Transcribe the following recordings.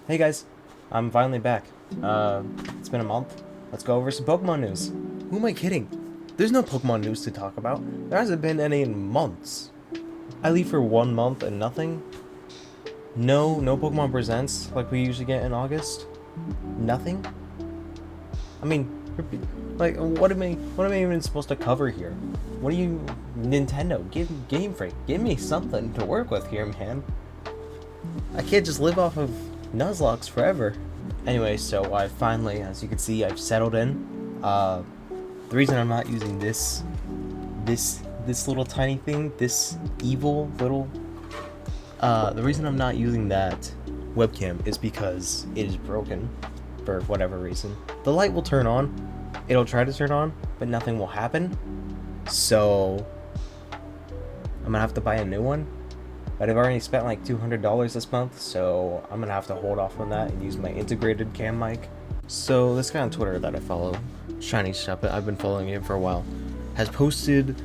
Hey guys, I'm finally back. It's been a month. Let's go over some Pokemon news. Who am I kidding? There's no Pokemon news to talk about. There hasn't been any in months. I leave for 1 month and nothing. No Pokemon Presents like we usually get in August. Nothing. I mean, like, what am I even supposed to cover here? What are you, Nintendo? Game Freak, give me something to work with here, man. I can't just live off of Nuzlocke forever. Anyway, so I finally, as you can see, I've settled in. The reason I'm not using this little tiny thing, this evil little, the reason I'm not using that webcam is because it is broken for whatever reason. The light will turn on, it'll try to turn on, but nothing will happen. So I'm gonna have to buy a new one. But I've already spent like $200 this month, so I'm gonna have to hold off on that and use my integrated cam mic. So this guy on Twitter that I follow, Shiny Shop, I've been following him for a while, has posted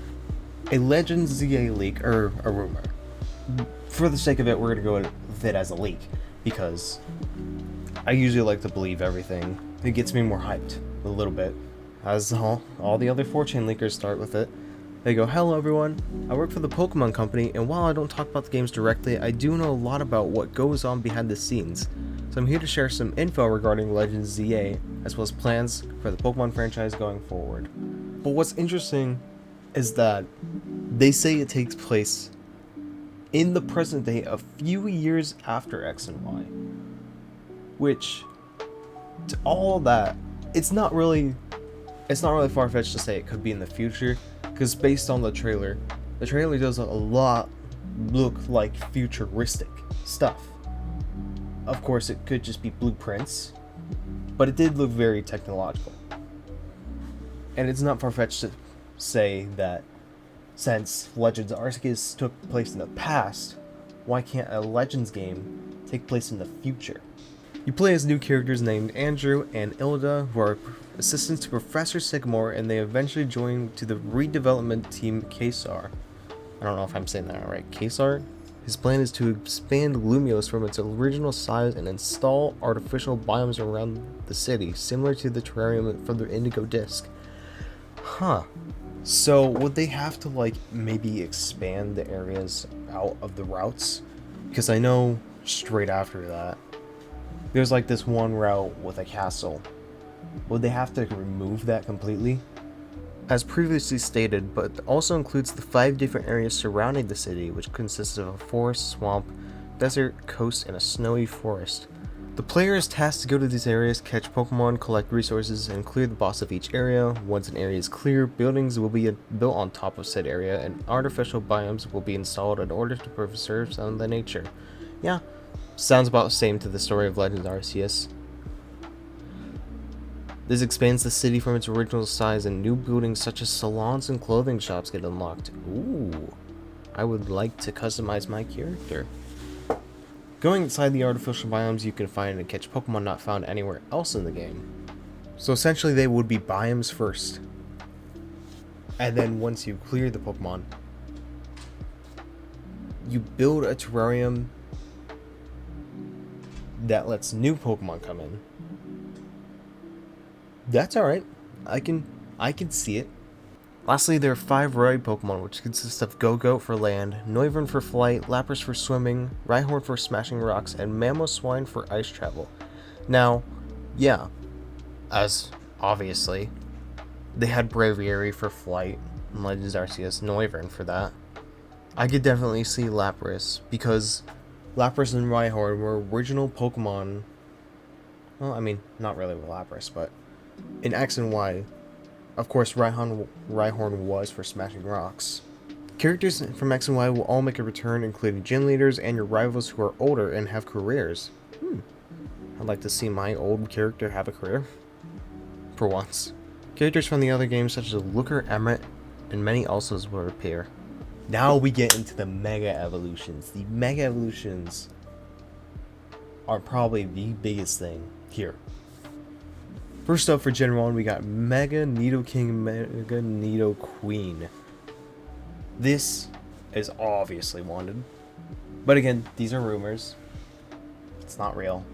a Legends ZA leak, or a rumor. For the sake of it, we're gonna go with it as a leak, because I usually like to believe everything. It gets me more hyped, a little bit, as all the other 4chan leakers start with it. They go, "Hello everyone, I work for the Pokemon Company, and while I don't talk about the games directly, I do know a lot about what goes on behind the scenes. So I'm here to share some info regarding Legends ZA, as well as plans for the Pokemon franchise going forward." But what's interesting is that they say it takes place in the present day a few years after X and Y. Which, to all that, it's not really far-fetched to say it could be in the future. Because based on the trailer does a lot look like futuristic stuff. Of course, it could just be blueprints, but it did look very technological. And it's not far-fetched to say that since Legends Arceus took place in the past, why can't a Legends game take place in the future? You play as new characters named Andrew and Ilda, who are assistants to Professor Sycamore, and they eventually join to the redevelopment team Kesar. I don't know if I'm saying that right. Kesar? His plan is to expand Lumios from its original size and install artificial biomes around the city, similar to the terrarium from the Indigo Disc. Huh. So would they have to, like, maybe expand the areas out of the routes? Because I know straight after that, there's like this one route with a castle. Would they have to remove that completely? As previously stated, but also includes the 5 different areas surrounding the city, which consists of a forest, swamp, desert, coast, and a snowy forest. The player is tasked to go to these areas, catch Pokemon, collect resources, and clear the boss of each area. Once an area is clear, buildings will be built on top of said area, and artificial biomes will be installed in order to preserve some of the nature. Yeah. Sounds about the same to the story of Legends Arceus. This expands the city from its original size, and new buildings such as salons and clothing shops get unlocked. Ooh, I would like to customize my character. Going inside the artificial biomes, you can find and catch Pokemon not found anywhere else in the game. So essentially they would be biomes first. And then once you clear the Pokemon, you build a terrarium that lets new Pokemon come in. That's alright. I can see it. Lastly, there are 5 ride Pokemon, which consist of Go-Goat for land, Noivern for flight, Lapras for swimming, Rhyhorn for smashing rocks, and Mamoswine for ice travel. Now, yeah, as obviously, they had Braviary for flight, and Legends Arceus, Noivern for that. I could definitely see Lapras, because Lapras and Rhyhorn were original Pokemon. Well, I mean, not really with Lapras, but in X and Y, of course, Rhyhorn was for smashing rocks. Characters from X and Y will all make a return, including gym leaders and your rivals who are older and have careers. I'd like to see my old character have a career. For once. Characters from the other games, such as Looker, Emmett, and many also will appear. Now we get into the Mega Evolutions. The Mega Evolutions are probably the biggest thing here. First up for Gen 1, we got Mega Nidoking, Mega Nidoqueen. This is obviously wanted. But again, these are rumors. It's not real.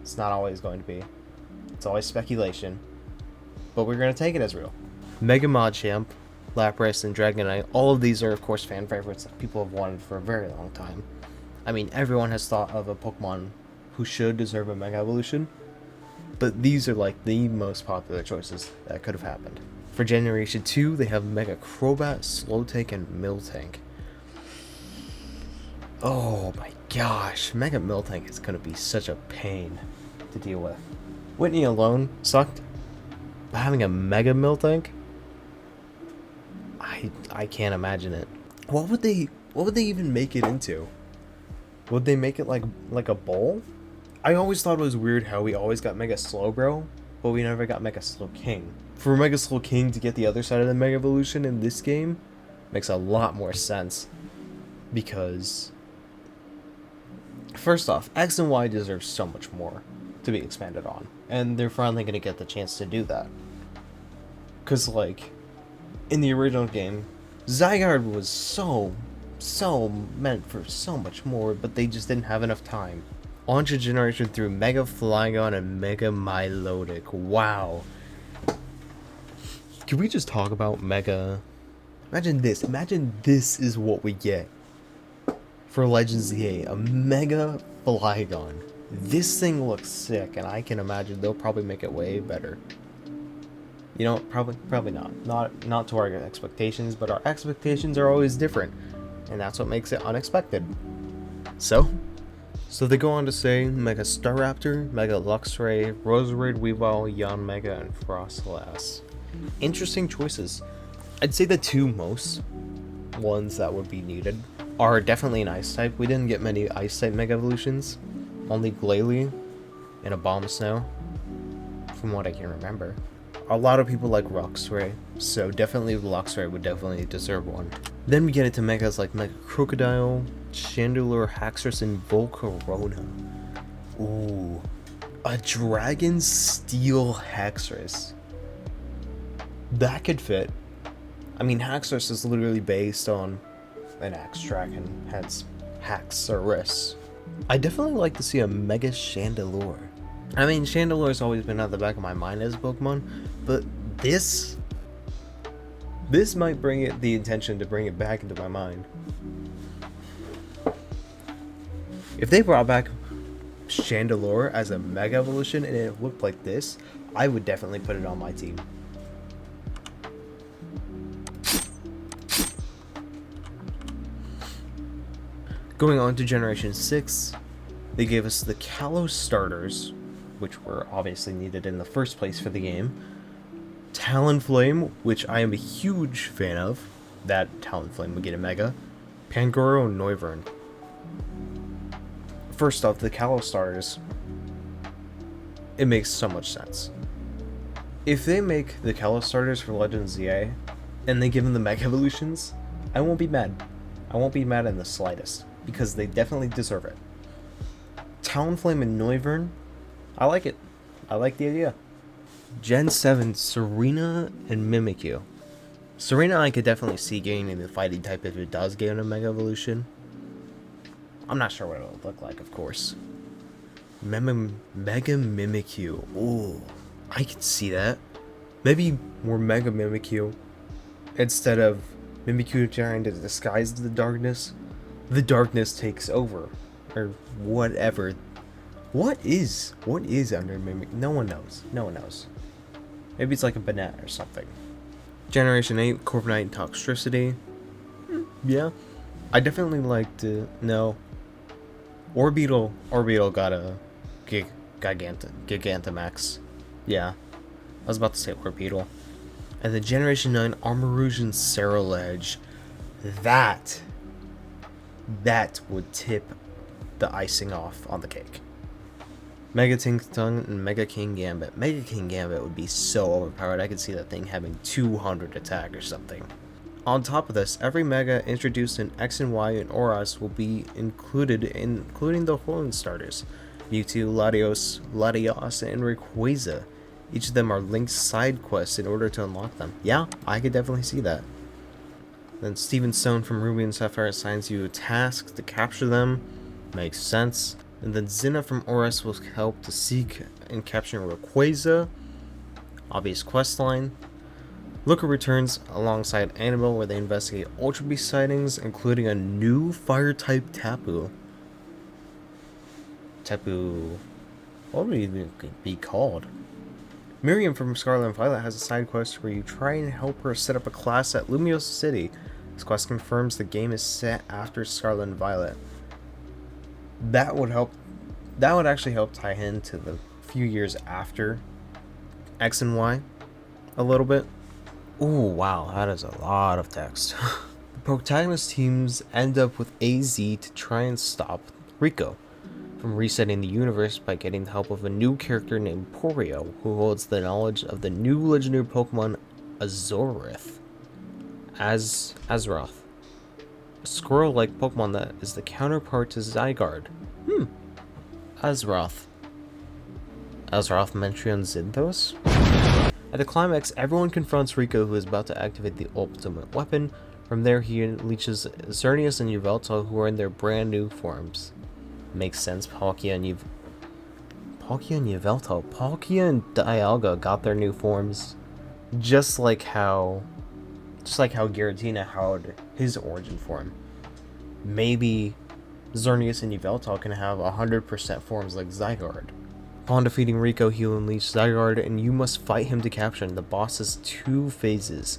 It's not always going to be. It's always speculation. But we're going to take it as real. Mega Machamp, Lapras, and Dragonite, all of these are, of course, fan favorites that people have wanted for a very long time. I mean, everyone has thought of a Pokemon who should deserve a Mega Evolution, but these are like the most popular choices that could have happened. For Generation 2, they have Mega Crobat, Slowtank, and Miltank. Oh my gosh, Mega Miltank is going to be such a pain to deal with. Whitney alone sucked, but having a Mega Miltank, I can't imagine it. What would they even make it into? Would they make it like a bowl? I always thought it was weird how we always got Mega Slowbro, but we never got Mega Slowking. For Mega Slowking to get the other side of the Mega Evolution in this game makes a lot more sense. Because, first off, X and Y deserve so much more to be expanded on. And they're finally going to get the chance to do that. Because, like, in the original game, Zygarde was so meant for so much more, but they just didn't have enough time. On to Generation 3, Mega Flygon and Mega Milotic. Wow. Can we just talk about Mega? Imagine this is what we get for Legends ZA, a Mega Flygon. This thing looks sick, and I can imagine they'll probably make it way better. You know, probably not. Not to our expectations, but our expectations are always different, and that's what makes it unexpected. So they go on to say Mega Staraptor, Mega Luxray, Roserade, Weavile, Yanmega, and Frostlass. Interesting choices. I'd say the two most ones that would be needed are definitely an Ice type. We didn't get many Ice type Mega Evolutions. Only Glalie and a Bomb Snow, from what I can remember. A lot of people like Roxray, so definitely Luxray would definitely deserve one. Then we get into Megas like Mega Crocodile, Chandelure, Haxorus, and Volcarona. Ooh, a Dragon Steel Haxorus. That could fit. I mean, Haxorus is literally based on an axe dragon, hence Haxorus. I definitely like to see a Mega Chandelure. I mean, Chandelure's always been at the back of my mind as a Pokemon, but this might bring it the intention to bring it back into my mind. If they brought back Chandelure as a Mega Evolution and it looked like this, I would definitely put it on my team. Going on to Generation 6, they gave us the Kalos starters, which were obviously needed in the first place for the game. Talonflame, which I am a huge fan of. That Talonflame would get a Mega. Pangoro and Noivern. First off, the Kalos starters, it makes so much sense. If they make the Kalos starters for Legends ZA, and they give them the Mega Evolutions, I won't be mad. I won't be mad in the slightest, because they definitely deserve it. Talonflame and Noivern, I like it. I like the idea. Gen 7, Serena and Mimikyu. Serena I could definitely see gaining the fighting type if it does gain a Mega Evolution. I'm not sure what it would look like, of course. Mega Mimikyu. Ooh, I could see that. Maybe more Mega Mimikyu instead of Mimikyu trying to disguise the darkness. The darkness takes over, or whatever. What is under Mimikyu? No one knows. Maybe it's like a banana or something. Generation 8, Corviknight and Toxtricity. Yeah, I definitely like to know. Orbeetle got a Gigantamax. Yeah, I was about to say Orbeetle. And the Generation 9 Armarouge and Ceruledge. That would tip the icing off on the cake. Mega Tinkaton and Mega King Gambit. Mega King Gambit would be so overpowered. I could see that thing having 200 attack or something. On top of this, every Mega introduced in X and Y and Oras will be included, including the Horn starters. Mewtwo, Latios, and Rayquaza. Each of them are linked side quests in order to unlock them. Yeah, I could definitely see that. Then Steven Stone from Ruby and Sapphire assigns you a task to capture them. Makes sense. And then Zinna from Oris will help to seek and capture Rayquaza. Obvious questline. Luca returns alongside Annabelle where they investigate Ultra Beast sightings, including a new fire-type Tapu. Tapu... what would it even be called? Miriam from Scarlet and Violet has a side quest where you try and help her set up a class at Lumiose City. This quest confirms the game is set after Scarlet and Violet. That would actually help tie into the few years after X and Y a little bit. Ooh, wow, that is a lot of text. The protagonist teams end up with AZ to try and stop Rico from resetting the universe by getting the help of a new character named Porio, who holds the knowledge of the new legendary Pokemon Azoroth. Azeroth. A squirrel-like Pokemon that is the counterpart to Zygarde. Azeroth. Azeroth, Metreon, Zinthos? At the climax, everyone confronts Rico, who is about to activate the ultimate weapon. From there, he unleashes Xerneas and Yveltal, who are in their brand new forms. Makes sense. Palkia and Yveltal. Palkia and Dialga got their new forms, just like how Giratina had his origin form. Maybe Xerneas and Yveltal can have 100% forms like Zygarde. Upon defeating Rico, he will unleash Zygarde, and you must fight him to capture him. The boss has 2 phases.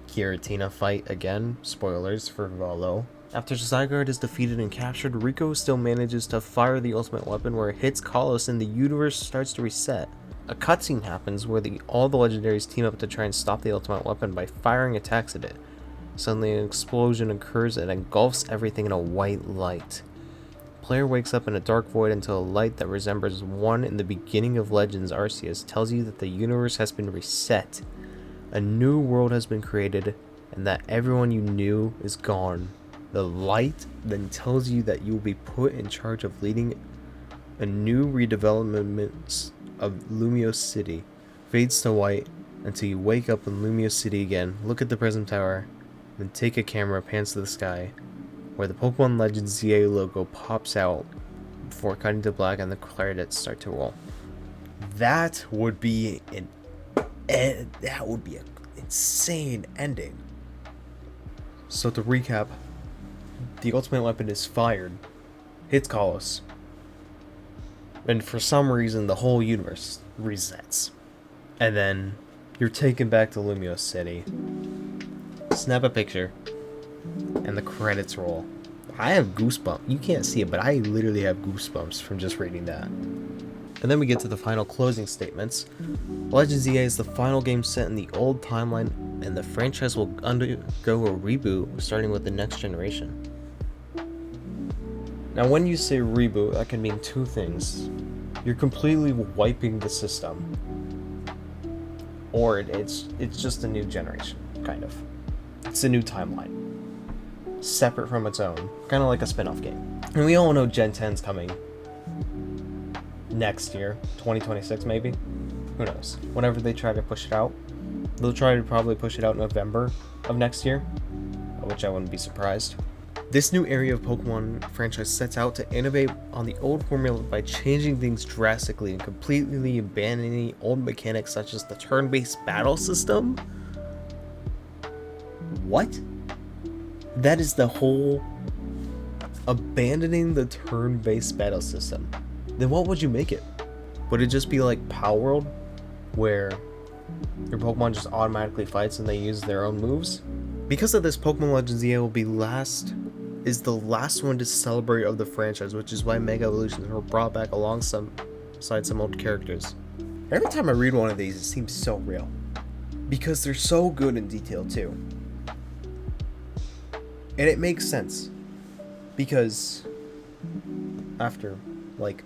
Giratina fight again. Spoilers for Volo. After Zygarde is defeated and captured, Rico still manages to fire the ultimate weapon where it hits Kalos and the universe starts to reset. A cutscene happens where all the legendaries team up to try and stop the ultimate weapon by firing attacks at it. Suddenly an explosion occurs and engulfs everything in a white light. Player wakes up in a dark void until a light that resembles one in the beginning of Legends Arceus tells you that the universe has been reset. A new world has been created and that everyone you knew is gone. The light then tells you that you will be put in charge of leading a new redevelopment of Lumiose City. Fades to white until you wake up in Lumiose City again, look at the Prism Tower, then take a camera, pans to the sky, where the Pokemon Legends ZA logo pops out before cutting to black and the credits start to roll. That would be an insane ending. So to recap, the ultimate weapon is fired, hits Kalos, and for some reason the whole universe resets. And then you're taken back to Lumiose City, snap a picture, and the credits roll. I have goosebumps. You can't see it, but I literally have goosebumps from just reading that. And then we get to the final closing statements. Legends EA is the final game set in the old timeline, and the franchise will undergo a reboot starting with the next generation. Now when you say reboot, that can mean 2 things. You're completely wiping the system, or it's just a new generation, kind of. It's a new timeline, separate from its own, kind of like a spin-off game. And we all know Gen 10's coming next year, 2026 maybe? Who knows? Whenever they try to push it out, they'll try to probably push it out in November of next year, which I wouldn't be surprised. This new area of Pokemon franchise sets out to innovate on the old formula by changing things drastically and completely abandoning old mechanics such as the turn-based battle system. What? That is the whole abandoning the turn-based battle system. Then what would you make it? Would it just be like Power World, where your Pokemon just automatically fights and they use their own moves? Because of this, Pokemon Legends EA will be the last one to celebrate of the franchise, which is why Mega Evolutions were brought back alongside some old characters. Every time I read one of these, it seems so real, because they're so good in detail too. And it makes sense, because after like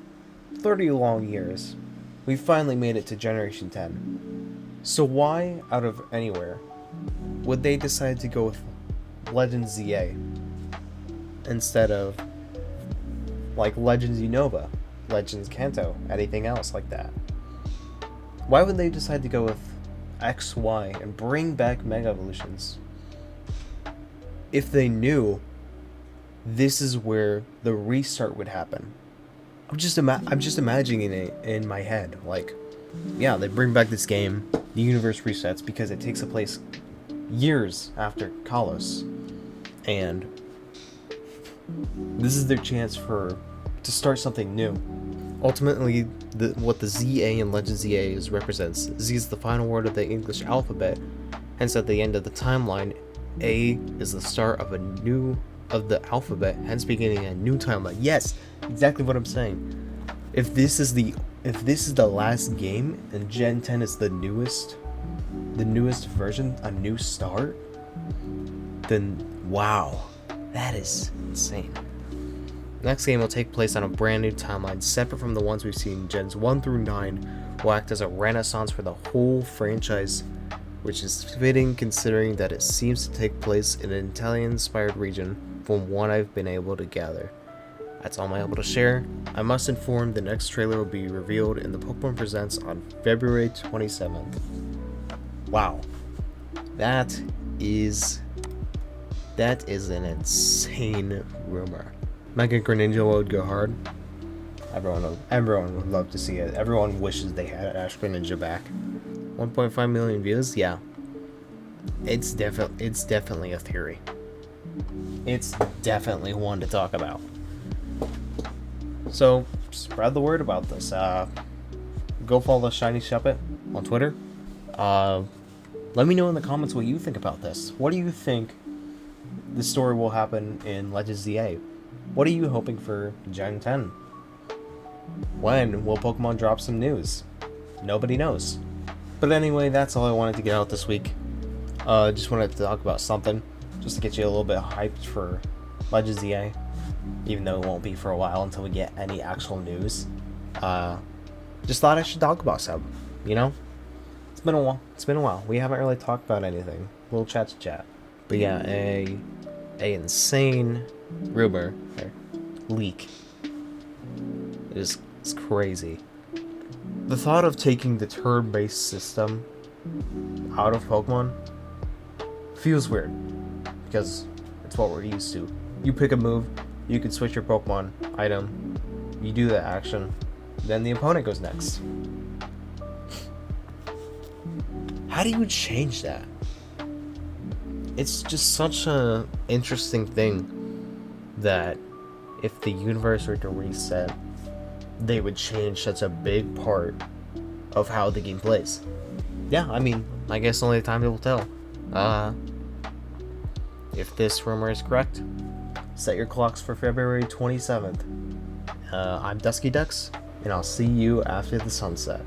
30 long years, we finally made it to Generation 10. So why, out of anywhere, would they decide to go with Legends ZA instead of like Legends Unova, Legends Kanto, anything else like that? Why would they decide to go with X, Y, and bring back Mega Evolutions if they knew this is where the restart would happen? I'm just imagining it in my head. Like, yeah, they bring back this game, the universe resets because it takes place years after Kalos, and this is their chance to start something new. Ultimately, what the ZA in Legend ZA represents. Z is the final word of the English alphabet, hence at the end of the timeline, A is the start of the alphabet, hence beginning a new timeline. Yes, exactly what I'm saying. If this is the last game and Gen 10 is the newest version, a new start, then wow, that is insane. Next game will take place on a brand new timeline, separate from the ones we've seen. Gens 1 through 9 will act as a renaissance for the whole franchise, which is fitting considering that it seems to take place in an Italian-inspired region from what I've been able to gather. That's all I'm able to share. I must inform the next trailer will be revealed in the Pokemon Presents on February 27th. Wow. That is an insane rumor. Mega Greninja would go hard. Everyone would love to see it. Everyone wishes they had Ash Greninja back. 1.5 million views? Yeah. It's definitely a theory. It's definitely one to talk about. So, spread the word about this. Go follow Shiny Shuppet on Twitter. Let me know in the comments what you think about this. What do you think the story will happen in Legends ZA? What are you hoping for Gen 10? When will Pokemon drop some news? Nobody knows. But anyway, that's all I wanted to get out this week. Just wanted to talk about something, just to get you a little bit hyped for Legends ZA, even though it won't be for a while until we get any actual news. Just thought I should talk about some, you know? It's been a while. We haven't really talked about anything. A little chat to chat. But yeah, a insane rumor or leak is crazy. The thought of taking the turn-based system out of Pokemon feels weird because it's what we're used to. You pick a move, you can switch your Pokemon item, you do the action, then the opponent goes next. How do you change that? It's just such a interesting thing that if the universe were to reset, they would change such a big part of how the game plays. Yeah, I mean, I guess only time will tell. If this rumor is correct, set your clocks for February 27th. I'm Dusky Ducks, and I'll see you after the sunset.